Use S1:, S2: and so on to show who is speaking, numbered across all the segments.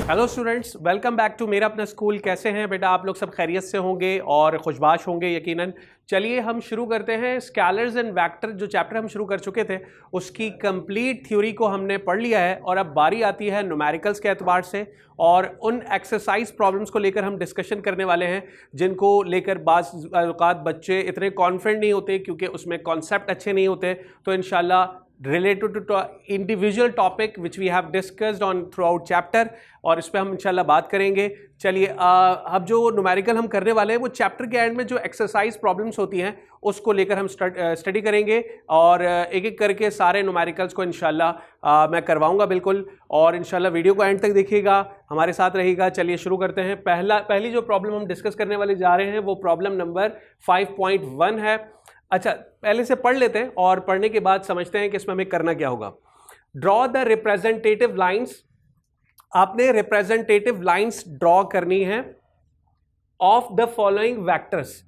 S1: Hello students, welcome back to मेरा अपना school. कैसे हैं बेटा आप लोग? सब खैरियत से होंगे और खुशबाश होंगे यकीनन। चलिए हम शुरू करते हैं। स्केलर्स एंड वेक्टर जो चैप्टर हम शुरू कर चुके थे उसकी कंप्लीट थ्योरी को हमने पढ़ लिया है और अब बारी आती है न्यूमेरिकल्स के एतबार से और उन एक्सरसाइज प्रॉब्लम्स को लेकर हम डिस्कशन करने वाले हैं जिनको लेकर बाज़ औक़ात बच्चे इतने कॉन्फिडेंट नहीं होते क्योंकि उसमें कॉन्सेप्ट अच्छे नहीं होते। तो इंशाल्लाह related to individual topic which we have discussed on throughout chapter और इस पर हम इंशाल्लाह बात करेंगे। चलिए अब जो न्यूमेरिकल हम करने वाले हैं वो चैप्टर के एंड में जो एक्सरसाइज प्रॉब्लम्स होती हैं उसको लेकर हम स्टडी करेंगे और एक एक करके सारे न्यूमेरिकल्स को इंशाल्लाह मैं करवाऊंगा बिल्कुल। और इंशाल्लाह वीडियो को एंड तक देखिएगा, हमारे साथ रहिएगा। चलिए शुरू करते हैं। पहली जो प्रॉब्लम हम डिस्कस करने वाले जा रहे हैं वो प्रॉब्लम नंबर 5.1 है। अच्छा, पहले से पढ़ लेते हैं और पढ़ने के बाद समझते हैं कि इसमें हमें करना क्या होगा। Draw the representative lines. आपने रिप्रेजेंटेटिव लाइंस ड्रॉ करनी है ऑफ द फॉलोइंग वेक्टर्स,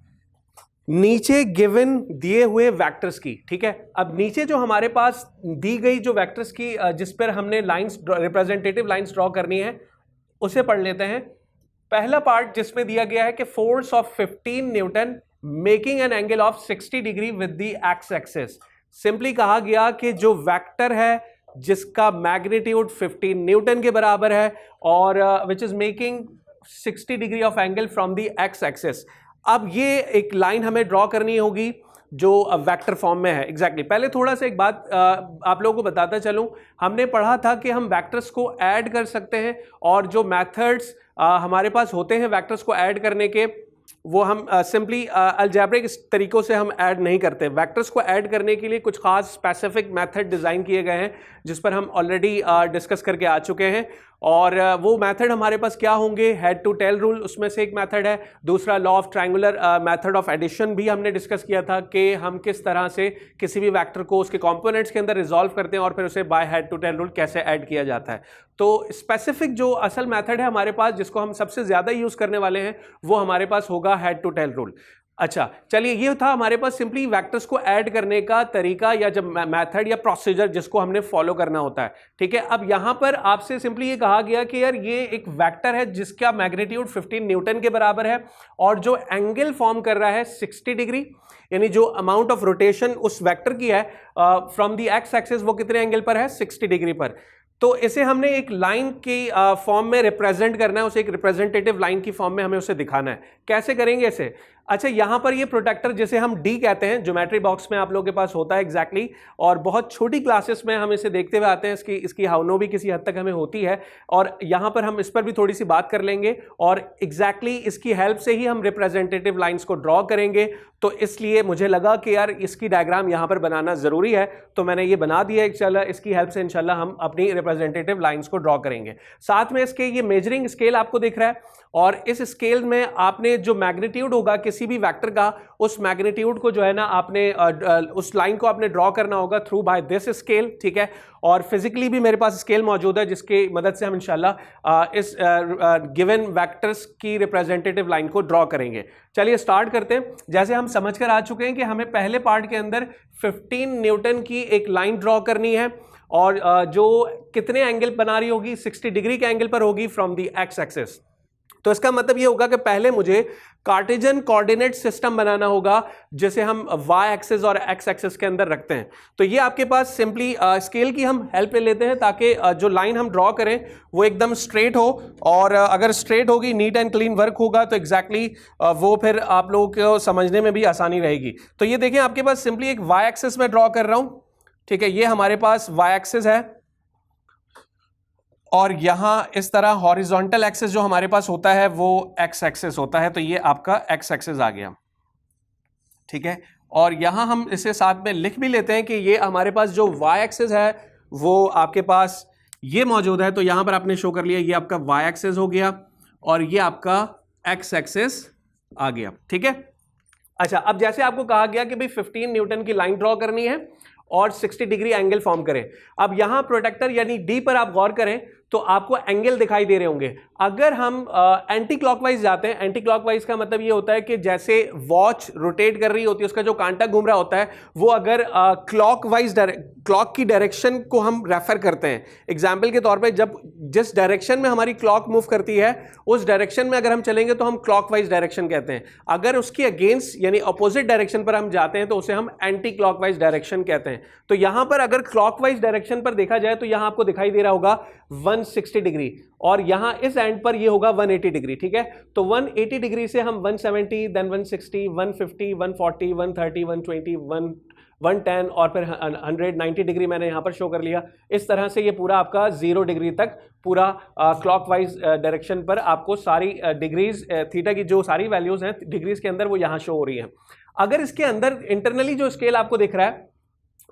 S1: नीचे गिवन दिए हुए वेक्टर्स की। ठीक है, अब नीचे जो हमारे पास दी गई जो वेक्टर्स की जिस पर हमने लाइंस रिप्रेजेंटेटिव लाइंस ड्रॉ करनी है उसे पढ़ लेते हैं। पहला पार्ट जिसमें दिया गया है कि force of 15 Newton making an angle of 60 degree with the x axis. Simply कहा गया कि जो वेक्टर है जिसका मैग्नीट्यूड 15 न्यूटन के बराबर है और which is making 60 degree of angle from the x axis. अब ये एक लाइन हमें ड्रॉ करनी होगी जो वेक्टर फॉर्म में है। एग्जैक्टली पहले थोड़ा सा एक बात आप लोगों को बताता चलूं, हमने पढ़ा था कि हम वेक्टर्स को ऐड कर सकते हैं और जो मेथड्स हमारे पास होते हैं वेक्टर्स को ऐड करने के वो हम सिंपली अलजेब्रिक तरीकों से हम ऐड नहीं करते। वेक्टर्स को ऐड करने के लिए कुछ खास स्पेसिफिक मेथड डिज़ाइन किए गए हैं जिस पर हम ऑलरेडी डिस्कस करके आ चुके हैं और वो मेथड हमारे पास क्या होंगे? हेड टू टेल रूल उसमें से एक मेथड है। दूसरा law of triangular method of addition भी हमने डिस्कस किया था कि हम किस तरह से किसी भी वेक्टर को उसके कंपोनेंट्स के अंदर रिजॉल्व करते हैं और फिर उसे by head to tail rule कैसे ऐड किया जाता है। तो स्पेसिफिक जो असल मेथड है हमारे पास जिसको हम सबसे ज़्यादा यूज़ करने वाले हैं वो हमारे पास होगा हेड टू टेल रूल। अच्छा, चलिए ये था हमारे पास सिंपली वेक्टर्स को ऐड करने का तरीका या जब मेथड या प्रोसीजर जिसको हमने फॉलो करना होता है। ठीक है, अब यहां पर आपसे सिंपली ये कहा गया कि यार ये एक वेक्टर है जिसका मैग्नीट्यूड 15 न्यूटन के बराबर है और जो एंगल फॉर्म कर रहा है 60 डिग्री, यानी जो अमाउंट ऑफ रोटेशन उस वेक्टर की है फ्रॉम द एक्स एक्सिस वो कितने एंगल पर है? 60 डिग्री पर। तो इसे हमने एक लाइन की फॉर्म में रिप्रेजेंट करना है, उसे एक रिप्रेजेंटेटिव लाइन की फॉर्म में हमें उसे दिखाना है। कैसे करेंगे इसे? अच्छा, यहां पर ये प्रोटेक्टर जिसे हम डी कहते हैं ज्योमेट्री बॉक्स में आप लोगों के पास होता है एग्जैक्टली और बहुत छोटी क्लासेस में हम इसे देखते हुए आते हैं, इसकी हाउनो भी किसी हद तक हमें होती है और यहां पर हम इस पर भी थोड़ी सी बात कर लेंगे और एग्जैक्टली इसकी हेल्प से ही हम रिप्रेजेंटेटिव लाइंस को ड्रॉ करेंगे। तो इसलिए मुझे लगा कि यार इसकी डायग्राम यहां पर बनाना जरूरी है तो मैंने ये बना दिया। इंशाल्लाह इसकी हेल्प से इंशाल्लाह हम अपनी रिप्रेजेंटेटिव लाइंस को ड्रॉ करेंगे। साथ में इसके ये मेजरिंग स्केल आपको दिख रहा है और इस स्केल में आपने जो मैग्नीट्यूड होगा किसी भी वेक्टर का उस मैग्नीट्यूड को जो है ना आपने उस लाइन को आपने ड्रॉ करना होगा थ्रू बाय दिस स्केल। ठीक है, और फिजिकली भी मेरे पास स्केल मौजूद है जिसकी मदद से हम इंशाल्लाह इस गिवन वेक्टर्स की रिप्रेजेंटेटिव लाइन को ड्रॉ करेंगे। चलिए स्टार्ट करते हैं। जैसे हम समझकर आ चुके हैं कि हमें पहले पार्ट के अंदर 15 न्यूटन की एक लाइन ड्रॉ करनी है और जो कितने एंगल बना रही होगी? 60 डिग्री के एंगल पर होगी फ्रॉम द एक्स एक्सिस। तो इसका मतलब ये होगा कि पहले मुझे कार्टेशियन कोऑर्डिनेट सिस्टम बनाना होगा जिसे हम वाई एक्सिस और एक्स एक्सिस के अंदर रखते हैं। तो ये आपके पास सिंपली स्केल की हम हेल्प ले लेते हैं ताकि जो लाइन हम ड्रॉ करें वो एकदम स्ट्रेट हो और अगर स्ट्रेट होगी नीट एंड क्लीन वर्क होगा तो एग्जैक्टली वो फिर आप लोगों को समझने में भी आसानी रहेगी। तो ये देखें आपके पास सिंपली एक वाई एक्सिस में ड्रॉ कर रहा हूं। ठीक है, ये हमारे पास वाई एक्सिस है और यहां इस तरह हॉरिजॉन्टल एक्सिस जो हमारे पास होता है वो एक्स एक्सिस होता है। तो ये आपका एक्स एक्सिस आ गया। ठीक है, और यहां हम इसे साथ में लिख भी लेते हैं कि ये हमारे पास जो वाई एक्सिस है वो आपके पास ये मौजूद है। तो यहां पर आपने शो कर लिया ये आपका वाई एक्सिस हो गया और ये आपका एक्स एक्सिस आ गया। ठीक है, अच्छा, अब जैसे आपको कहा गया कि भाई 15 न्यूटन की लाइन ड्रॉ करनी है और 60 डिग्री एंगल फॉर्म करें। अब यहां प्रोटेक्टर यानी डी पर आप गौर करें तो आपको एंगल दिखाई दे रहे होंगे। अगर हम एंटी क्लॉकवाइज जाते हैं, एंटी क्लॉकवाइज का मतलब ये होता है कि जैसे वॉच रोटेट कर रही होती है, उसका जो कांटा घूम रहा होता है वो अगर क्लॉक की डायरेक्शन को हम रेफर करते हैं। एग्जाम्पल के तौर पे जब जिस डायरेक्शन में हमारी क्लॉक मूव करती है उस डायरेक्शन में अगर हम चलेंगे तो हम क्लॉकवाइज डायरेक्शन कहते हैं। अगर उसकी अगेंस्ट यानी अपोजिट डायरेक्शन पर हम जाते हैं तो उसे हम एंटी क्लॉकवाइज डायरेक्शन कहते हैं। तो यहां पर अगर क्लॉकवाइज डायरेक्शन पर देखा जाए तो यहां आपको दिखाई दे रहा होगा 160 डिग्री और यहां इस एंड पर ये होगा 180 डिग्री। ठीक है, तो 180 डिग्री से हम 170, देन 160, 150, 140, 130, 120, 110 और फिर 190 डिग्री मैंने यहां पर शो कर लिया। इस तरह से ये पूरा आपका 0 डिग्री तक पूरा क्लॉकवाइज डायरेक्शन पर आपको सारी डिग्रीज थीटा की जो सारी वैल्यूज हैं डिग्रीज के अंदर वो यहां शो हो रही हैं। अगर इसके अंदर इंटरनली जो स्केल आपको दिख रहा है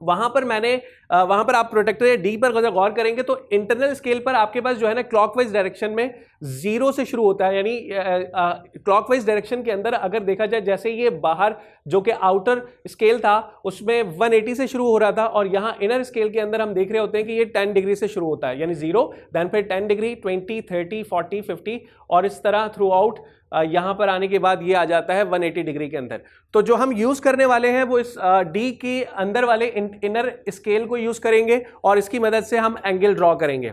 S1: वहां पर आप प्रोटेक्टर डी पर अगर गौर करेंगे तो इंटरनल स्केल पर आपके पास जो है ना क्लॉकवाइज डायरेक्शन में 0 से शुरू होता है। यानी क्लॉकवाइज डायरेक्शन के अंदर अगर देखा जाए जैसे ये बाहर जो कि आउटर स्केल था उसमें 180 से शुरू हो रहा था और यहां इनर स्केल के अंदर हम देख रहे होते हैं कि ये 10 डिग्री से शुरू होता है, यानी 0, देन फिर 10 डिग्री, 20, 30, 40, 50 और इस तरह थ्रू आउट यहां पर आने के बाद ये आ जाता है 180 डिग्री के अंदर। तो जो हम यूज करने वाले हैं वो इस डी के अंदर वाले इनर स्केल को यूज करेंगे और इसकी मदद से हम एंगल ड्रॉ करेंगे।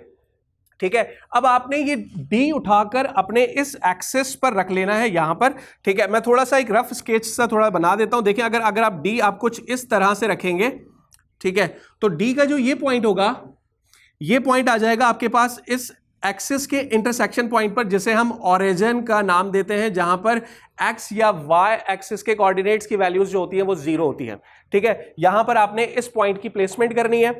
S1: ठीक है, अब आपने ये डी उठाकर अपने इस एक्सिस पर रख लेना है यहां पर। ठीक है, मैं थोड़ा सा एक रफ स्केच सा थोड़ा बना देता हूं। देखिए अगर आप डी आप कुछ इस तरह से रखेंगे, ठीक है, तो डी का जो ये पॉइंट होगा ये पॉइंट आ जाएगा आपके पास इस एक्सिस के इंटरसेक्शन पॉइंट पर, जिसे हम ओरिजिन का नाम देते हैं, जहां पर एक्स या वाई एक्सिस के कोऑर्डिनेट्स की वैल्यूज जो होती है वो 0 होती है। ठीक है, यहां पर आपने इस पॉइंट की प्लेसमेंट करनी है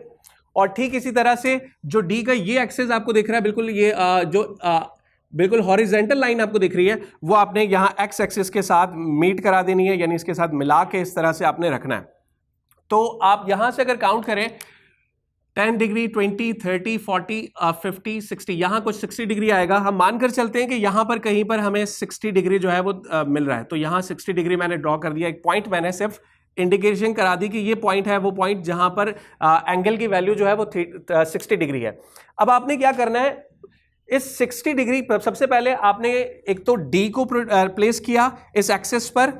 S1: और ठीक इसी तरह से जो डी का ये एक्सिस आपको दिख रहा है बिल्कुल ये बिल्कुल हॉरिजेंटल लाइन आपको दिख रही है वो आपने यहां एक्स एक्सिस के साथ मीट करा देनी है, यानी इसके साथ मिला के इस तरह से आपने रखना है। तो आप यहां से अगर काउंट करें 10 डिग्री, 20, 30, 40, 50, 60, यहां कुछ 60 डिग्री आएगा। हम मानकर चलते हैं कि यहां पर कहीं पर हमें 60 डिग्री जो है वो मिल रहा है, तो यहां 60 डिग्री मैंने ड्रॉ कर दिया। एक पॉइंट मैंने सिर्फ इंडिकेशन करा दी कि ये पॉइंट है वो पॉइंट जहां पर एंगल की वैल्यू जो है वो 60 डिग्री है। अब आपने क्या करना है, इस 60 डिग्री सबसे पहले आपने एक तो डी को प्लेस किया इस एक्सिस पर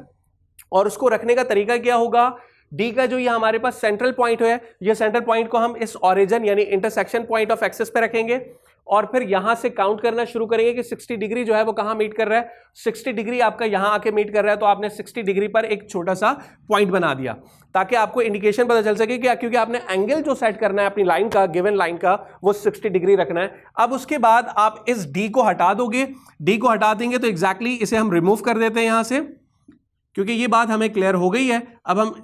S1: और उसको रखने का तरीका क्या होगा, डी का जो ये हमारे पास सेंट्रल पॉइंट है ये सेंट्रल पॉइंट को हम इस ओरिजिन यानी इंटरसेक्शन पॉइंट ऑफ एक्सिस पे रखेंगे और फिर यहां से काउंट करना शुरू करेंगे कि 60 डिग्री जो है वो कहां मीट कर रहा है। 60 डिग्री आपका यहां आके मीट कर रहा है तो आपने 60 डिग्री पर एक छोटा सा पॉइंट बना दिया ताकि आपको इंडिकेशन पता चल सके कि क्योंकि आपने एंगल जो सेट करना है अपनी लाइन का, गिवन लाइन का, वो 60 डिग्री रखना है। अब उसके बाद आप इस डी को हटा दोगे, डी को हटा देंगे तो एग्जैक्टली इसे हम रिमूव कर देते हैं यहां से, क्योंकि ये बात हमें क्लियर हो गई है। अब हम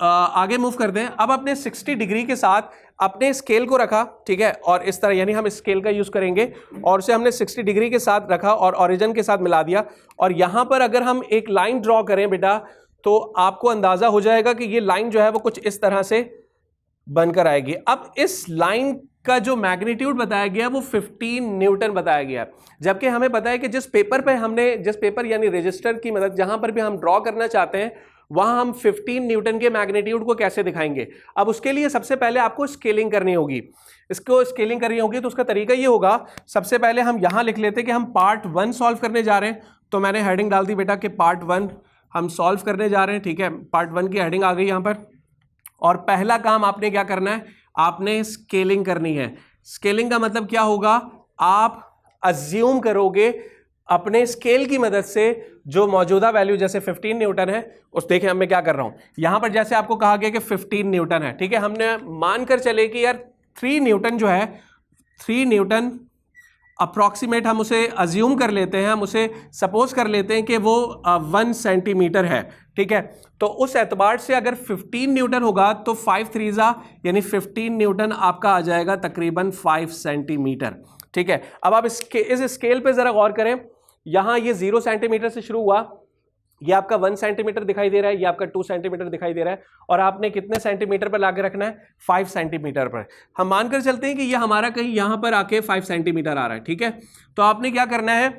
S1: आगे मूव करते हैं। अब अपने 60 डिग्री के साथ अपने स्केल को रखा, ठीक है, और इस तरह यानी हम स्केल का यूज करेंगे और उसे हमने 60 डिग्री के साथ रखा और ओरिजिन के साथ मिला दिया और यहां पर अगर हम एक लाइन ड्रॉ करें बेटा तो आपको अंदाजा हो जाएगा कि ये लाइन जो है वो कुछ इस तरह से बनकर आएगी। अब इस लाइन का जो मैग्नीट्यूड बताया गया वो 15 न्यूटन बताया गया, जबकि हमें पता है कि जिस पेपर यानी रजिस्टर की मदद जहां पर भी हम ड्रॉ करना चाहते हैं वहां हम 15 न्यूटन के मैग्नीट्यूड को कैसे दिखाएंगे। अब उसके लिए सबसे पहले आपको स्केलिंग करनी होगी। इसको स्केलिंग करनी होगी तो उसका तरीका ये होगा, सबसे पहले हम यहां लिख लेते हैं कि हम पार्ट 1 सॉल्व करने जा रहे हैं। तो मैंने हेडिंग डाल दी बेटा कि पार्ट 1 हम सॉल्व करने जा रहे हैं, ठीक है, पार्ट 1 की हेडिंग आ गई यहां पर। और पहला काम आपने क्या करना है, आपने स्केलिंग करनी है। स्केलिंग का मतलब क्या होगा, आप अज्यूम करोगे अपने स्केल की मदद से जो मौजूदा वैल्यू जैसे 15 न्यूटन है, उस देखें अब मैं क्या कर रहा हूं, यहां पर जैसे आपको कहा गया कि 15 न्यूटन है, ठीक है, हमने मानकर चले कि यार 3 न्यूटन जो है, 3 न्यूटन अप्रॉक्सीमेट हम उसे अज्यूम कर लेते हैं, हम उसे सपोज कर लेते हैं कि वो 1 सेंटीमीटर है, ठीक है। तो उस एतबार से अगर 15 न्यूटन होगा तो 5 3 यानी 15 न्यूटन आपका आ जाएगा तकरीबन 5 सेंटीमीटर, ठीक है। अब आप इस स्केल पे जरा गौर करें, यहां ये 0 सेंटीमीटर से शुरू हुआ, ये आपका 1 सेंटीमीटर दिखाई दे रहा है, ये आपका 2 सेंटीमीटर दिखाई दे रहा है और आपने कितने सेंटीमीटर पर लाके रखना है, 5 सेंटीमीटर पर। हम मानकर चलते हैं कि ये हमारा कहीं यहां पर आके 5 सेंटीमीटर आ रहा है, ठीक है। तो आपने क्या करना है,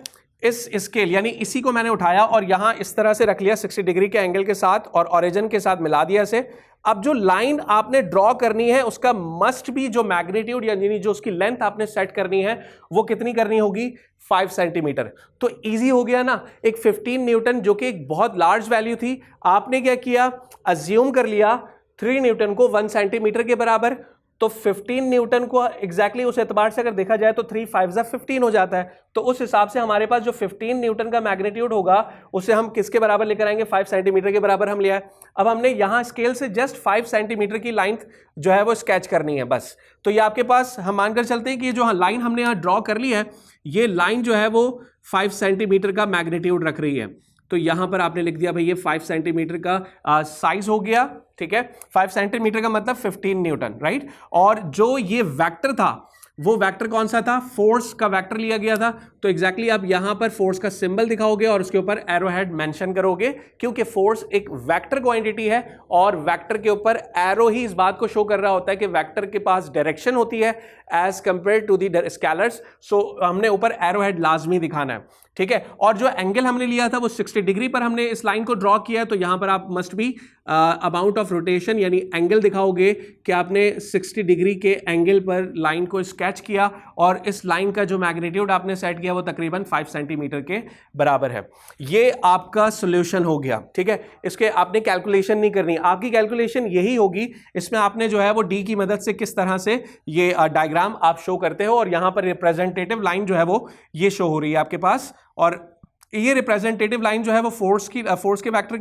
S1: इस स्केल यानी इसी को मैंने उठाया और यहां इस तरह से रख लिया 60 डिग्री के एंगल के साथ और ओरिजिन के साथ मिला दिया इसे। अब जो लाइन आपने ड्रॉ करनी है उसका मस्ट भी जो मैग्नीट्यूड यानी जो उसकी लेंथ आपने सेट करनी है वो कितनी करनी होगी, 5 सेंटीमीटर। तो इजी हो गया ना, एक 15 न्यूटन जो कि एक बहुत लार्ज वैल्यू थी, आपने क्या किया, अज्यूम कर लिया 3 न्यूटन को 1 सेंटीमीटर के बराबर। तो 15 न्यूटन को एग्जैक्टली उस एतबार से अगर देखा जाए तो 3 5 15 हो जाता है। तो उस हिसाब से हमारे पास जो 15 न्यूटन का मैग्नीट्यूड होगा उसे हम किसके बराबर लेकर आएंगे, 5 सेंटीमीटर के बराबर हम ले आए। अब हमने यहां स्केल से जस्ट 5 सेंटीमीटर की लाइन जो है वो स्केच करनी है बस। तो ये आपके पास हम मानकर चलते हैं कि ये जो लाइन हमने यहां ड्रॉ कर ली है, ये लाइन जो है वो 5 सेंटीमीटर का मैग्नीट्यूड रख रही है। तो यहां पर आपने लिख दिया भाई ये 5 सेंटीमीटर का साइज हो गया, ठीक है। 5 सेंटीमीटर का मतलब 15 न्यूटन, राइट। और जो ये वेक्टर था वो वेक्टर कौन सा था, फोर्स का वेक्टर लिया गया था। तो एग्जैक्टली आप यहां पर फोर्स का सिंबल दिखाओगे और उसके ऊपर एरो हेड मेंशन करोगे, क्योंकि फोर्स एक वेक्टर क्वांटिटी है और वेक्टर के ऊपर एरो ही इस बात को शो कर रहा होता है कि वेक्टर के पास डायरेक्शन होती है as compare to the scalars. So हमने ऊपर एरो हेड लाजमी दिखाना है, ठीक है। और जो एंगल हमने लिया था वो 60 डिग्री पर हमने इस लाइन को ड्रॉ किया है। तो यहां पर आप must be amount of rotation यानी एंगल दिखाओगे कि आपने 60 डिग्री के एंगल पर लाइन को स्केच किया और इस लाइन का जो मैग्नीट्यूड आपने सेट किया वो तकरीबन 5 सेंटीमीटर के बराबर है। ये आपका सॉल्यूशन हो गया, ठीक है। इसके आपने कैलकुलेशन नहीं करनी, आपकी कैलकुलेशन यही होगी। इसमें आपने जो है वो डी की मदद से किस तरह से ये डायग्राम आप शो करते हो और यहां पर रिप्रेजेंटेटिव लाइन जो है वो ये शो हो रही है आपके पास। और ये रिप्रेजेंटेटिव लाइन जो है वो फोर्स के वेक्टर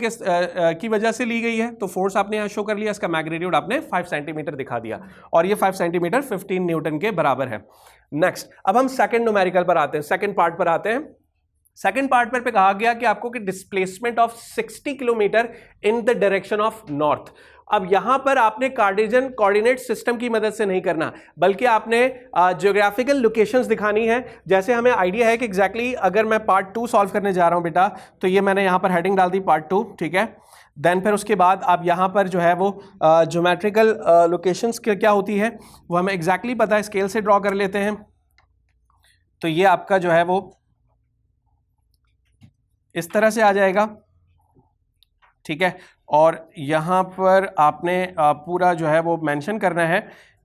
S1: की वजह से ली गई है। तो फोर्स आपने यहां शो कर लिया, इसका मैग्नीट्यूड आपने 5 सेंटीमीटर दिखा दिया और ये 5 सेंटीमीटर 15 न्यूटन के बराबर है। नेक्स्ट, अब हम सेकंड न्यूमेरिकल पर आते हैं, सेकंड पार्ट पर आते हैं। सेकंड पार्ट पर कहा गया कि आपको कि displacement of 60 kilometre in the direction of north. अब यहां पर आपने कार्टेशियन कोऑर्डिनेट सिस्टम की मदद से नहीं करना, बल्कि आपने ज्योग्राफिकल लोकेशंस दिखानी है। जैसे हमें आइडिया है कि एग्जैक्टली अगर मैं पार्ट 2 सॉल्व करने जा रहा हूं बेटा, तो ये मैंने यहां पर हेडिंग डाल दी पार्ट 2, ठीक है। देन फिर उसके बाद आप यहां पर जो है वो ज्योमेट्रिकल लोकेशंस क्या होती है वो हमें एग्जैक्टली पता है, स्केल से ड्रॉ कर लेते हैं। तो ये आपका जो है वो इस तरह से आ जाएगा, ठीक है। और यहाँ पर आपने पूरा जो है वो मेंशन करना है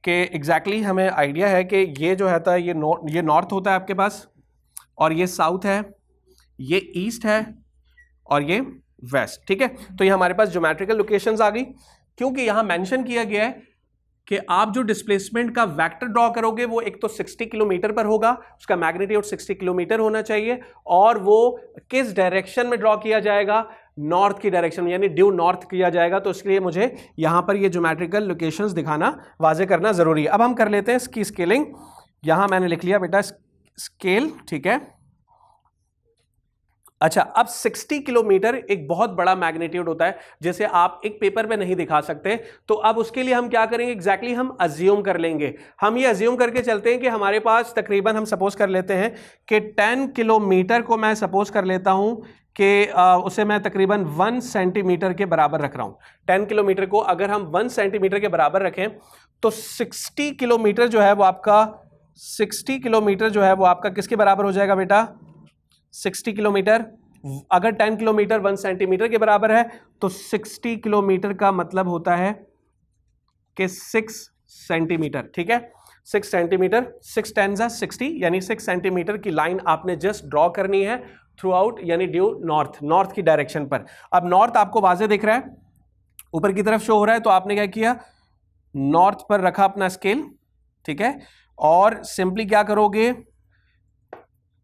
S1: कि एग्जैक्टली हमें आइडिया है कि ये जो है ये नॉर्थ होता है आपके पास, और ये साउथ है, ये ईस्ट है और ये वेस्ट, ठीक है। तो ये हमारे पास ज्योमेट्रिकल लोकेशंस आ गई। क्योंकि यहाँ मेंशन किया गया है कि आप जो डिस्प्लेसमेंट का वेक्टर ड्रॉ करोगे वो एक तो 60 किलोमीटर पर होगा, उसका मैग्नीट्यूड 60 किलोमीटर होना चाहिए, और वो किस डायरेक्शन में ड्रॉ किया जाएगा, नॉर्थ की डायरेक्शन, यानी ड्यू नॉर्थ किया जाएगा। तो इसके लिए मुझे यहां पर ये ज्योमेट्रिकल लोकेशंस दिखाना, वाजे करना जरूरी है। अब हम कर लेते हैं इसकी स्केलिंग। यहां मैंने लिख लिया बेटा स्केल, ठीक है। अच्छा, अब 60 किलोमीटर एक बहुत बड़ा मैग्नीट्यूड होता है जिसे आप एक पेपर पे नहीं दिखा सकते। तो अब उसके लिए हम क्या करेंगे, एग्जैक्टली हम अज्यूम कर लेंगे। हम ये अज्यूम करके चलते हैं कि हमारे पास तकरीबन, हम सपोज कर लेते हैं कि 10 किलोमीटर को मैं सपोज कर लेता हूं कि उसे मैं तकरीबन 1 सेंटीमीटर के बराबर रख रहा हूं। 10 किलोमीटर को अगर हम 1 सेंटीमीटर के बराबर रखें तो 60 किलोमीटर जो है वो आपका 60 किलोमीटर जो है वो आपका किसके बराबर हो जाएगा बेटा, 60 किलोमीटर। अगर 10 किलोमीटर 1 सेंटीमीटर के बराबर है तो 60 किलोमीटर का मतलब होता है कि 6 सेंटीमीटर, ठीक है। 6 सेंटीमीटर, 6 10 जा 60, यानी 6 सेंटीमीटर की लाइन आपने जस्ट ड्रॉ करनी है थ्रू आउट, यानी ड्यू नॉर्थ की डायरेक्शन पर। अब नॉर्थ आपको वाजे दिख रहा है, ऊपर की तरफ शो हो रहा है, तो आपने क्या किया, नॉर्थ पर रखा अपना स्केल, ठीक है। और सिंपली क्या करोगे,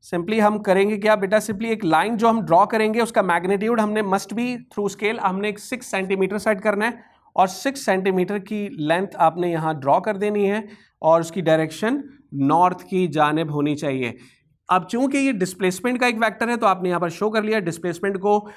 S1: सिंपली हम करेंगे क्या बेटा, सिंपली एक लाइन जो हम ड्रॉ करेंगे उसका मैग्नीट्यूड हमने मस्ट बी थ्रू स्केल हमने एक 6 सेंटीमीटर सेट करना है, और 6 सेंटीमीटर की लेंथ आपने यहां ड्रॉ कर देनी है और उसकी डायरेक्शन नॉर्थ की जानिब होनी चाहिए। अब चूंकि ये डिस्प्लेसमेंट का एक वेक्टर है तो आपने यहां पर शो कर लिया, डिस्प्लेसमेंट को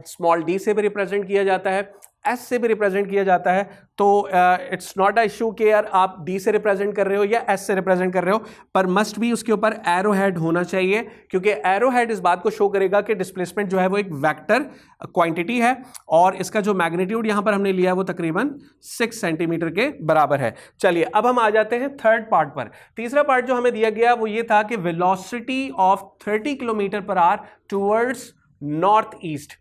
S1: स्मॉल डी से भी रिप्रेजेंट किया जाता है। एस से भी रिप्रेजेंट किया जाता है, तो इट्स नॉट अ इशू कि यार आप डी से रिप्रेजेंट कर रहे हो या एस से रिप्रेजेंट कर रहे हो, पर मस्ट भी उसके ऊपर एरो हेड होना चाहिए, क्योंकि एरो हेड इस बात को शो करेगा कि डिस्प्लेसमेंट जो है वो एक वेक्टर क्वांटिटी है और इसका जो मैग्नीट्यूड यहां पर हमने लिया है वो तकरीबन 6 सेंटीमीटर के बराबर है। चलिए अब हम आ जाते हैं थर्ड पार्ट पर। तीसरा पार्ट जो हमें दिया गया वो ये था कि velocity of 30 kilometre per hour towards north east.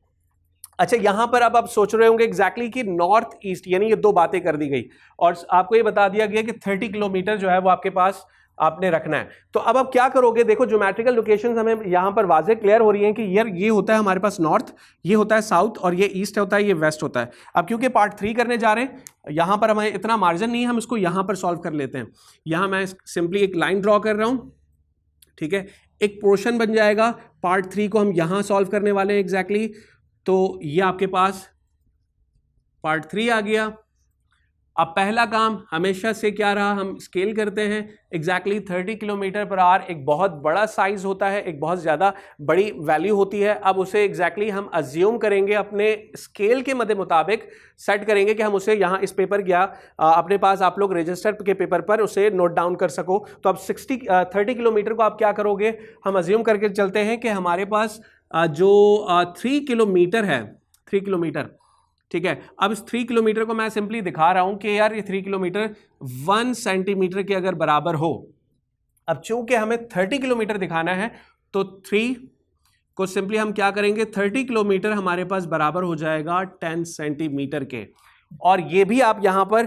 S1: अच्छा, यहां पर अब आप सोच रहे होंगे एग्जैक्टली कि नॉर्थ ईस्ट, यानी ये दो बातें कर दी गई और आपको ये बता दिया गया कि 30 किलोमीटर जो है वो आपके पास आपने रखना है। तो अब आप क्या करोगे, देखो ज्योमेट्रिकल लोकेशंस हमें यहां पर वाज़े क्लियर हो रही हैं कि यार ये होता है हमारे पास नॉर्थ, ये होता है साउथ और ये ईस्ट होता है, ये वेस्ट होता है। अब क्योंकि पार्ट 3 करने जा रहे हैं, यहां पर हमें इतना मार्जिन नहीं है, हम इसको यहां पर सॉल्व कर लेते हैं। यहां मैं सिंपली एक लाइन ड्रॉ कर रहा हूं, ठीक है, एक पोर्शन बन जाएगा। पार्ट 3 को हम यहां सॉल्व करने वाले हैं एग्जैक्टली। तो ये आपके पास पार्ट 3 आ गया। अब पहला काम हमेशा से क्या रहा, हम स्केल करते हैं एग्जैक्टली 30 किलोमीटर पर आवर एक बहुत बड़ा साइज होता है, एक बहुत ज़्यादा बड़ी वैल्यू होती है। अब उसे एग्जैक्टली हम अज्यूम करेंगे, अपने स्केल के मदे मुताबिक सेट करेंगे कि हम उसे यहाँ इस पेपर या अपने पास आप लोग रजिस्टर के पेपर पर उसे नोट डाउन कर सको। तो अब 30 किलोमीटर को आप क्या करोगे, हम अज्यूम करके चलते हैं कि हमारे पास जो 3 किलोमीटर है, 3 किलोमीटर, ठीक है। अब इस 3 किलोमीटर को मैं सिंपली दिखा रहा हूं कि यार ये 3 किलोमीटर 1 सेंटीमीटर के अगर बराबर हो। अब चूंकि हमें 30 किलोमीटर दिखाना है तो 3 को सिंपली हम क्या करेंगे, 30 किलोमीटर हमारे पास बराबर हो जाएगा 10 सेंटीमीटर के। और ये भी आप यहां पर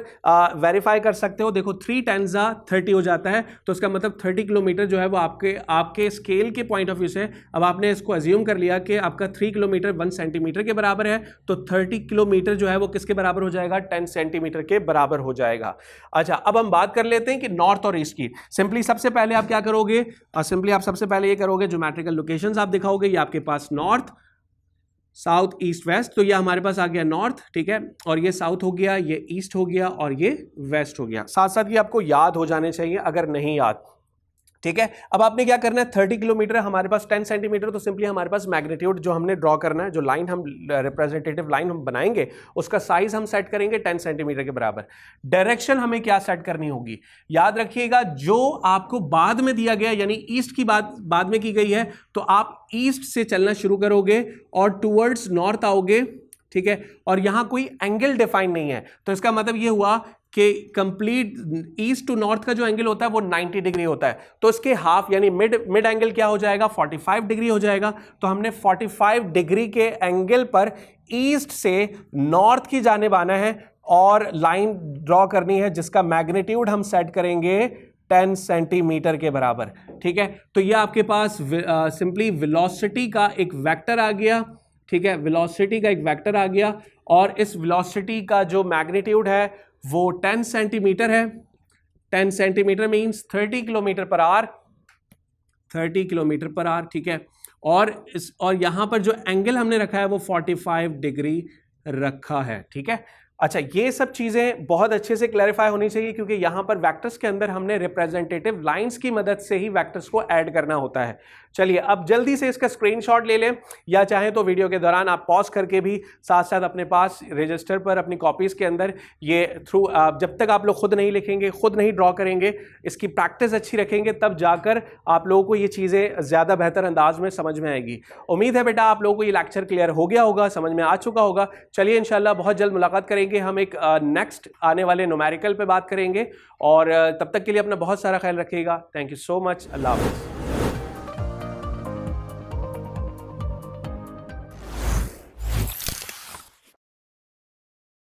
S1: वेरीफाई कर सकते हो, देखो 3 10 30 हो जाता है, तो इसका मतलब 30 किलोमीटर जो है वो आपके स्केल के पॉइंट ऑफ व्यू से, अब आपने इसको अज्यूम कर लिया कि आपका 3 किलोमीटर 1 सेंटीमीटर के बराबर है, तो 30 किलोमीटर जो है वो किसके बराबर हो जाएगा, 10 सेंटीमीटर के बराबर हो जाएगा। अच्छा, अब हम बात कर लेते हैं कि नॉर्थ और ईस्ट की। सिंपली सबसे पहले आप क्या करोगे, सिंपली आप सबसे पहले ये करोगे, ज्योमेट्रिकल लोकेशंस आप दिखाओगे, ये आपके पास नॉर्थ साउथ ईस्ट वेस्ट, तो ये हमारे पास आ गया नॉर्थ, ठीक है, और ये साउथ हो गया, ये ईस्ट हो गया और ये वेस्ट हो गया। साथ साथ ये आपको याद हो जाने चाहिए अगर नहीं याद, ठीक है। अब आपने क्या करना है, 30 किलोमीटर हमारे पास 10 सेंटीमीटर, तो सिंपली हमारे पास मैग्नीट्यूड जो हमने ड्रॉ करना है, जो लाइन हम रिप्रेजेंटेटिव लाइन हम बनाएंगे उसका साइज हम सेट करेंगे 10 सेंटीमीटर के बराबर। डायरेक्शन हमें क्या सेट करनी होगी, याद रखिएगा जो आपको बाद में दिया गया, यानी ईस्ट की बात बाद में की गई है, तो आप ईस्ट से चलना शुरू करोगे और टूवर्ड्स नॉर्थ आओगे, ठीक है, और यहां कोई एंगल डिफाइन नहीं है, तो इसका मतलब यह हुआ कि कंप्लीट ईस्ट टू नॉर्थ का जो एंगल होता है वो 90 डिग्री होता है, तो इसके हाफ यानी मिड एंगल क्या हो जाएगा, 45 डिग्री हो जाएगा। तो हमने 45 डिग्री के एंगल पर ईस्ट से नॉर्थ की जानिब आना है और लाइन ड्रॉ करनी है जिसका मैग्नीट्यूड हम सेट करेंगे 10 सेंटीमीटर के बराबर, ठीक है। तो ये आपके पास सिंपली वेलोसिटी का एक वेक्टर आ गया, ठीक है, वेलोसिटी का एक वेक्टर आ गया और इस वेलोसिटी का जो मैग्नीट्यूड है वो 10 सेंटीमीटर है। 10 centimetre means 30 kilometre per hour, 30 kilometre per hour, ठीक है। और यहां पर जो एंगल हमने रखा है वो 45 डिग्री रखा है, ठीक है। अच्छा, ये सब चीजें बहुत अच्छे से क्लैरिफाई होनी चाहिए क्योंकि यहां पर वेक्टर्स के अंदर हमने रिप्रेजेंटेटिव लाइंस की मदद से ही वेक्टर्स को ऐड करना होता है। चलिए अब जल्दी से इसका स्क्रीनशॉट ले लें, या चाहें तो वीडियो के दौरान आप पॉज करके भी साथ साथ अपने पास रजिस्टर पर अपनी कॉपीज के अंदर ये थ्रू, जब तक आप लोग खुद नहीं लिखेंगे, खुद नहीं ड्रॉ करेंगे, इसकी प्रैक्टिस अच्छी रखेंगे, तब जाकर आप लोगों को ये चीज़ें ज़्यादा बेहतर अंदाज में समझ में आएगी। उम्मीद है बेटा आप लोगों को ये लेक्चर क्लियर हो गया होगा, समझ में आ चुका होगा। चलिए इंशाल्लाह बहुत जल्द मुलाकात करेंगे, हम एक नेक्स्ट आने वाले न्यूमेरिकल पे बात करेंगे और तब तक के लिए अपना बहुत सारा ख्याल रखिएगा। थैंक यू सो मच, अल्लाह हाफ़िज़।